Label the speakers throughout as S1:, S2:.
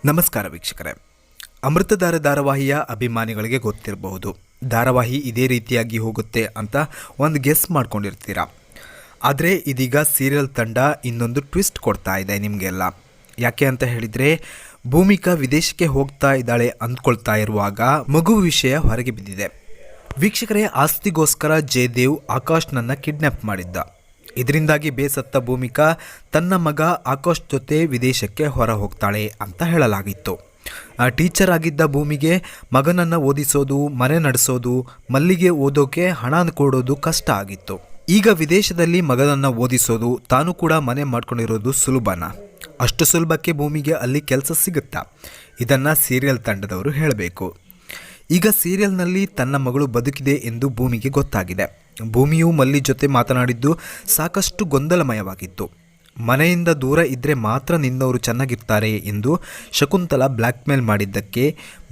S1: ನಮಸ್ಕಾರ ವೀಕ್ಷಕರೇ. ಅಮೃತಧಾರ ಧಾರಾವಾಹಿಯ ಅಭಿಮಾನಿಗಳಿಗೆ ಗೊತ್ತಿರಬಹುದು, ಧಾರಾವಾಹಿ ಇದೇ ರೀತಿಯಾಗಿ ಹೋಗುತ್ತೆ ಅಂತ ಒಂದು ಗೆಸ್ ಮಾಡ್ಕೊಂಡಿರ್ತೀರ. ಆದರೆ ಇದೀಗ ಸೀರಿಯಲ್ ತಂಡ ಇನ್ನೊಂದು ಟ್ವಿಸ್ಟ್ ಕೊಡ್ತಾ ಇದೆ ನಿಮಗೆಲ್ಲ. ಯಾಕೆ ಅಂತ ಹೇಳಿದರೆ, ಭೂಮಿಕಾ ವಿದೇಶಕ್ಕೆ ಹೋಗ್ತಾ ಇದ್ದಾಳೆ ಅಂದ್ಕೊಳ್ತಾ ಇರುವಾಗ ಮಗು ವಿಷಯ ಹೊರಗೆ ಬಿದ್ದಿದೆ. ವೀಕ್ಷಕರೇ, ಆಸ್ತಿಗೋಸ್ಕರ ಜಯದೇವ್ ಆಕಾಶ್ನನ್ನು ಕಿಡ್ನ್ಯಾಪ್ ಮಾಡಿದ್ದ. ಇದರಿಂದಾಗಿ ಬೇಸತ್ತ ಭೂಮಿಕಾ ತನ್ನ ಮಗ ಆಕಾಶ್ ಜೊತೆ ವಿದೇಶಕ್ಕೆ ಹೊರ ಹೋಗ್ತಾಳೆ ಅಂತ ಹೇಳಲಾಗಿತ್ತು. ಟೀಚರ್ ಆಗಿದ್ದ ಭೂಮಿಗೆ ಮಗನನ್ನು ಓದಿಸೋದು, ಮನೆ ನಡೆಸೋದು, ಮಲ್ಲಿಗೆ ಓದೋಕೆ ಹಣ ಕೊಡೋದು ಕಷ್ಟ ಆಗಿತ್ತು. ಈಗ ವಿದೇಶದಲ್ಲಿ ಮಗನನ್ನು ಓದಿಸೋದು, ತಾನು ಕೂಡ ಮನೆ ಮಾಡ್ಕೊಂಡಿರೋದು ಸುಲಭನಾ? ಅಷ್ಟು ಸುಲಭಕ್ಕೆ ಭೂಮಿಗೆ ಅಲ್ಲಿ ಕೆಲಸ ಸಿಗುತ್ತಾ? ಇದನ್ನು ಸೀರಿಯಲ್ ತಂಡದವರು ಹೇಳಬೇಕು. ಈಗ ಸೀರಿಯಲ್ನಲ್ಲಿ ತನ್ನ ಮಗಳು ಬದುಕಿದೆ ಎಂದು ಭೂಮಿಗೆ ಗೊತ್ತಾಗಿದೆ. ಭೂಮಿಯು ಮಲ್ಲಿ ಜೊತೆ ಮಾತನಾಡಿದ್ದು ಸಾಕಷ್ಟು ಗೊಂದಲಮಯವಾಗಿತ್ತು. ಮನೆಯಿಂದ ದೂರ ಇದ್ದರೆ ಮಾತ್ರ ನಿನ್ನವರು ಚೆನ್ನಾಗಿರ್ತಾರೆ ಎಂದು ಶಕುಂತಲಾ ಬ್ಲ್ಯಾಕ್ಮೇಲ್ ಮಾಡಿದ್ದಕ್ಕೆ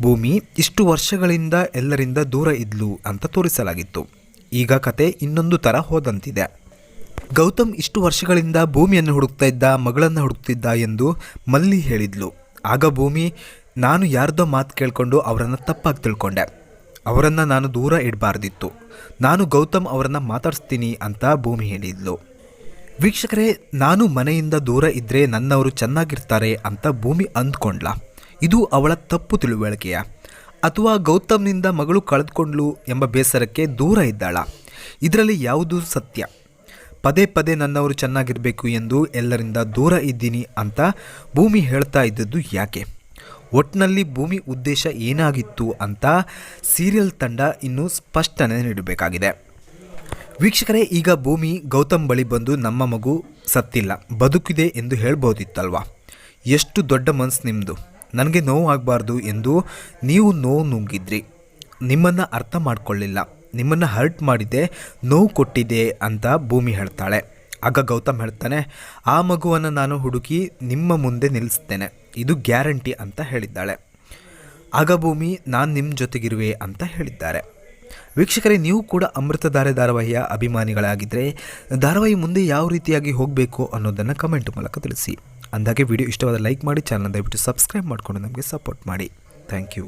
S1: ಭೂಮಿ ಇಷ್ಟು ವರ್ಷಗಳಿಂದ ಎಲ್ಲರಿಂದ ದೂರ ಇದ್ಲು ಅಂತ ತೋರಿಸಲಾಗಿತ್ತು. ಈಗ ಕತೆ ಇನ್ನೊಂದು ಥರ ಹೋದಂತಿದೆ. ಗೌತಮ್ ಇಷ್ಟು ವರ್ಷಗಳಿಂದ ಭೂಮಿಯನ್ನು ಹುಡುಕ್ತಾ ಇದ್ದ, ಮಗಳನ್ನು ಹುಡುಕ್ತಿದ್ದ ಎಂದು ಮಲ್ಲಿ ಹೇಳಿದ್ಲು. ಆಗ ಭೂಮಿ, ನಾನು ಯಾರ್ದೋ ಮಾತು ಕೇಳಿಕೊಂಡು ಅವರನ್ನು ತಪ್ಪಾಗಿ ತಿಳ್ಕೊಂಡೆ, ಅವರನ್ನು ನಾನು ದೂರ ಇಡಬಾರ್ದಿತ್ತು, ನಾನು ಗೌತಮ್ ಅವರನ್ನು ಮಾತಾಡಿಸ್ತೀನಿ ಅಂತ ಭೂಮಿ ಹೇಳಿದ್ಲು. ವೀಕ್ಷಕರೇ, ನಾನು ಮನೆಯಿಂದ ದೂರ ಇದ್ದರೆ ನನ್ನವರು ಚೆನ್ನಾಗಿರ್ತಾರೆ ಅಂತ ಭೂಮಿ ಅಂದ್ಕೊಂಡ್ಲ? ಇದು ಅವಳ ತಪ್ಪು ತಿಳುವಳಿಕೆಯ, ಅಥವಾ ಗೌತಮ್ನಿಂದ ಮಗಳು ಕಳೆದುಕೊಂಡ್ಲು ಎಂಬ ಬೇಸರಕ್ಕೆ ದೂರ ಇದ್ದಾಳ? ಇದರಲ್ಲಿ ಯಾವುದು ಸತ್ಯ? ಪದೇ ಪದೇ ನನ್ನವರು ಚೆನ್ನಾಗಿರಬೇಕು ಎಂದು ಎಲ್ಲರಿಂದ ದೂರ ಇದ್ದೀನಿ ಅಂತ ಭೂಮಿ ಹೇಳ್ತಾ ಇದ್ದದ್ದು ಯಾಕೆ? ಒಟ್ಟಿನಲ್ಲಿ ಭೂಮಿ ಉದ್ದೇಶ ಏನಾಗಿತ್ತು ಅಂತ ಸೀರಿಯಲ್ ತಂಡ ಇನ್ನೂ ಸ್ಪಷ್ಟನೆ ನೀಡಬೇಕಾಗಿದೆ. ವೀಕ್ಷಕರೇ, ಈಗ ಭೂಮಿ ಗೌತಮ್ ಬಳಿ ಬಂದು ನಮ್ಮ ಮಗು ಸತ್ತಿಲ್ಲ, ಬದುಕಿದೆ ಎಂದು ಹೇಳ್ಬೋದಿತ್ತಲ್ವಾ? ಎಷ್ಟು ದೊಡ್ಡ ಮನಸ್ಸು ನಿಮ್ಮದು. ನನಗೆ ನೋವು ಆಗಬಾರ್ದು ಎಂದು ನೀವು ನೋವು ನುಂಗಿದ್ರಿ, ನಿಮ್ಮನ್ನು ಅರ್ಥ ಮಾಡ್ಕೊಳ್ಳಿಲ್ಲ, ನಿಮ್ಮನ್ನು ಹರ್ಟ್ ಮಾಡಿದೆ, ನೋವು ಕೊಟ್ಟಿದೆ ಅಂತ ಭೂಮಿ ಹೇಳ್ತಾಳೆ. ಆಗ ಗೌತಮ್ ಹೇಳ್ತಾನೆ, ಆ ಮಗುವನ್ನು ನಾನು ಹುಡುಕಿ ನಿಮ್ಮ ಮುಂದೆ ನಿಲ್ಲಿಸ್ತೇನೆ, ಇದು ಗ್ಯಾರಂಟಿ ಅಂತ ಹೇಳಿದ್ದಾಳೆ. ಆಗ ಭೂಮಿ, ನಾನು ನಿಮ್ಮ ಜೊತೆಗಿರುವೆ ಅಂತ ಹೇಳಿದ್ದಾರೆ. ವೀಕ್ಷಕರೇ, ನೀವು ಕೂಡ ಅಮೃತಧಾರೆ ಧಾರಾವಾಹಿಯ ಅಭಿಮಾನಿಗಳಾಗಿದ್ದರೆ ಧಾರಾವಾಹಿ ಮುಂದೆ ಯಾವ ರೀತಿಯಾಗಿ ಹೋಗಬೇಕು ಅನ್ನೋದನ್ನು ಕಮೆಂಟ್ ಮೂಲಕ ತಿಳಿಸಿ. ಅಂದಾಗೆ ವಿಡಿಯೋ ಇಷ್ಟವಾದ ಲೈಕ್ ಮಾಡಿ, ಚಾನಲ್ ದಯವಿಟ್ಟು ಸಬ್ಸ್ಕ್ರೈಬ್ ಮಾಡಿಕೊಂಡು ನಮಗೆ ಸಪೋರ್ಟ್ ಮಾಡಿ. Thank you.